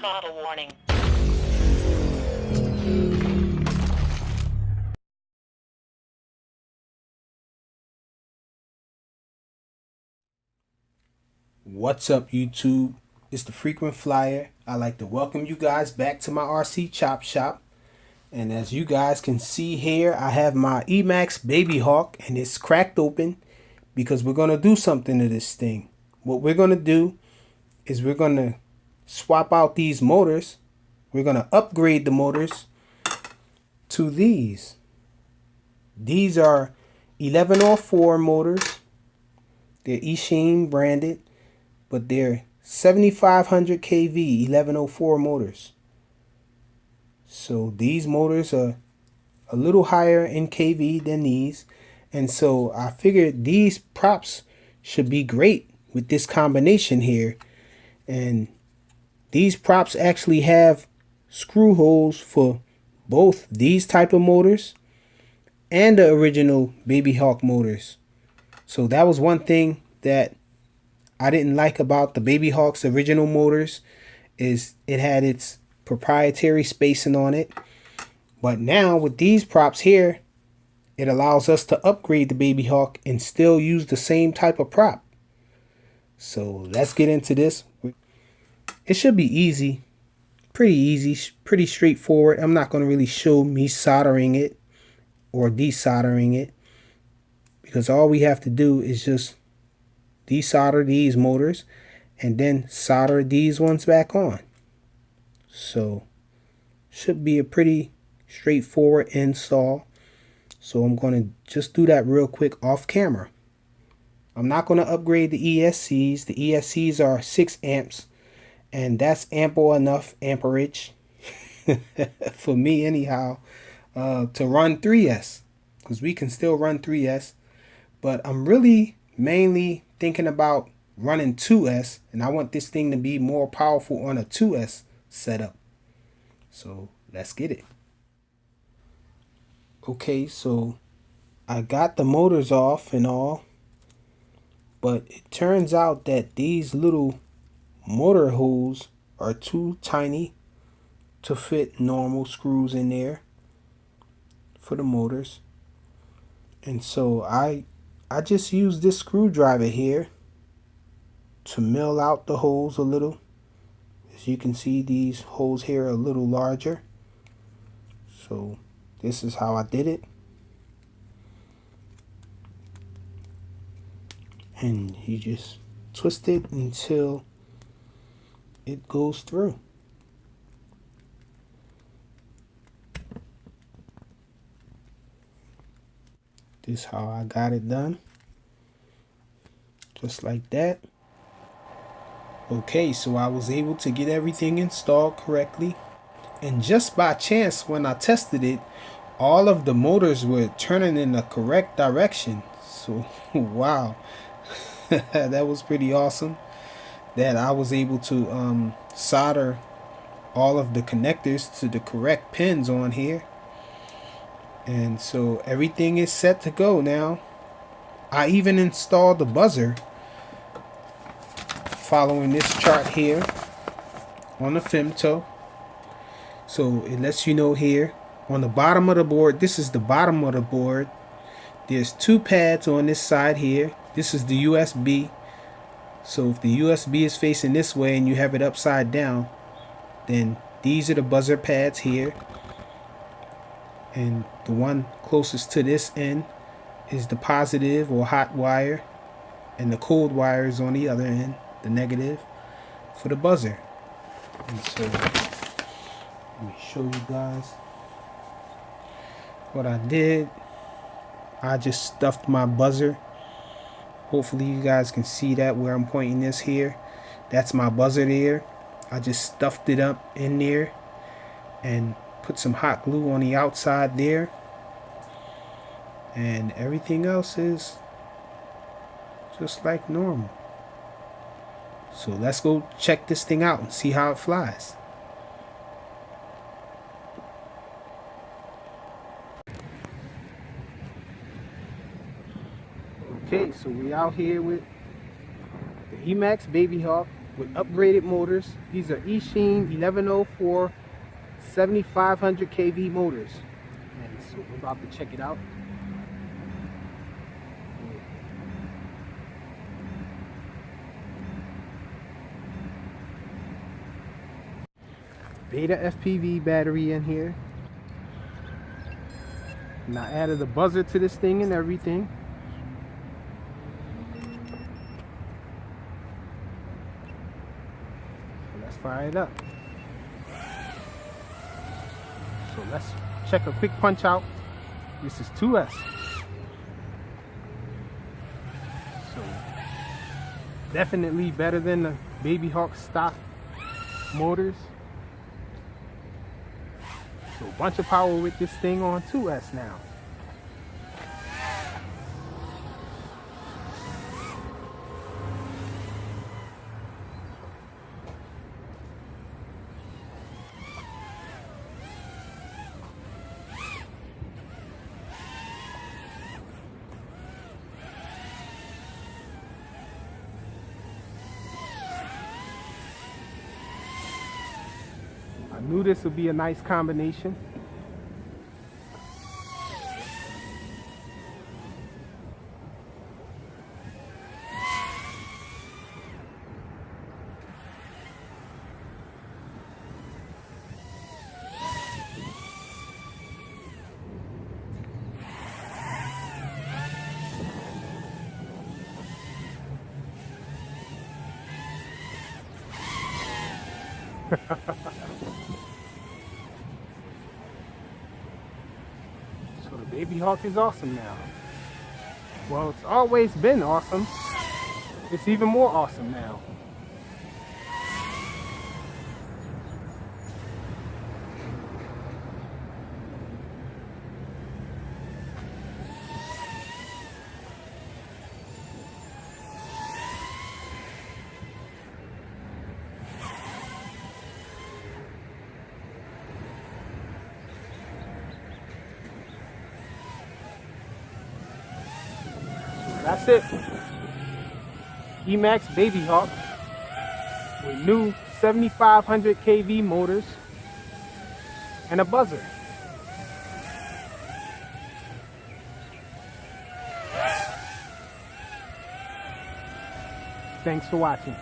Throttle warning. What's up, YouTube? It's the Frequent Flyer. I'd like to welcome you guys back to my RC Chop Shop. And as you guys can see here, I have my Emax BabyHawk, and it's cracked open because we're going to do something to this thing. What we're going to do is we're going to swap out these motors. We're going to upgrade the motors to these. These are 1104 motors. They're Eachine branded, but they're 7500 kV 1104 motors. So these motors are a little higher in kV than these, and so I figured these props should be great with this combination here. And these props actually have screw holes for both these type of motors and the original BabyHawk motors. So that was one thing that I didn't like about the BabyHawk's original motors, is it had its proprietary spacing on it. But now with these props here, it allows us to upgrade the BabyHawk and still use the same type of prop. So let's get into this. It should be easy, pretty straightforward. I'm not going to really show me soldering it or desoldering it, because all we have to do is just desolder these motors and then solder these ones back on. So should be a pretty straightforward install. So I'm going to just do that real quick off camera. I'm not going to upgrade the ESCs. The ESCs are 6 amps, and that's ample enough amperage for me anyhow, to run 3S, because we can still run 3S. But I'm really mainly thinking about running 2S, and I want this thing to be more powerful on a 2S setup. So let's get it. Okay, so I got the motors off and all, but it turns out that these little motor holes are too tiny to fit normal screws in there for the motors. And so I just use this screwdriver here to mill out the holes a little. As you can see, these holes here are a little larger. So this is how I did it. And you just twist it until it goes through. This is how I got it done. Just like that. Okay, so I was able to get everything installed correctly. And just by chance, when I tested it, all of the motors were turning in the correct direction. So wow, that was pretty awesome that I was able to solder all of the connectors to the correct pins on here. And so everything is set to go now. I even installed the buzzer following this chart here on the femto. So it lets you know here on the bottom of the board, this is the bottom of the board. There's 2 pads on this side here. This is the USB. So if the USB is facing this way and you have it upside down, then these are the buzzer pads here. And the one closest to this end is the positive or hot wire, and the cold wire is on the other end, the negative, for the buzzer. And so let me show you guys what I did. I just stuffed my buzzer. Hopefully you guys can see that where I'm pointing this here. That's my buzzer there. I just stuffed it up in there and put some hot glue on the outside there. And everything else is just like normal. So let's go check this thing out and see how it flies. Okay, so we out here with the Emax BabyHawk with upgraded motors. These are Eachine 1104 7500 kV motors. And so we're about to check it out. Beta FPV battery in here. And I added a buzzer to this thing and everything. So let's fire it up. So let's check a quick punch out. This is 2S. So definitely better than the BabyHawk stock motors. So a bunch of power with this thing on 2S now. I knew this would be a nice combination. So the BabyHawk is awesome now. Well, it's always been awesome. It's even more awesome now. That's it. Emax BabyHawk with new 7500 kV motors and a buzzer. Thanks for watching.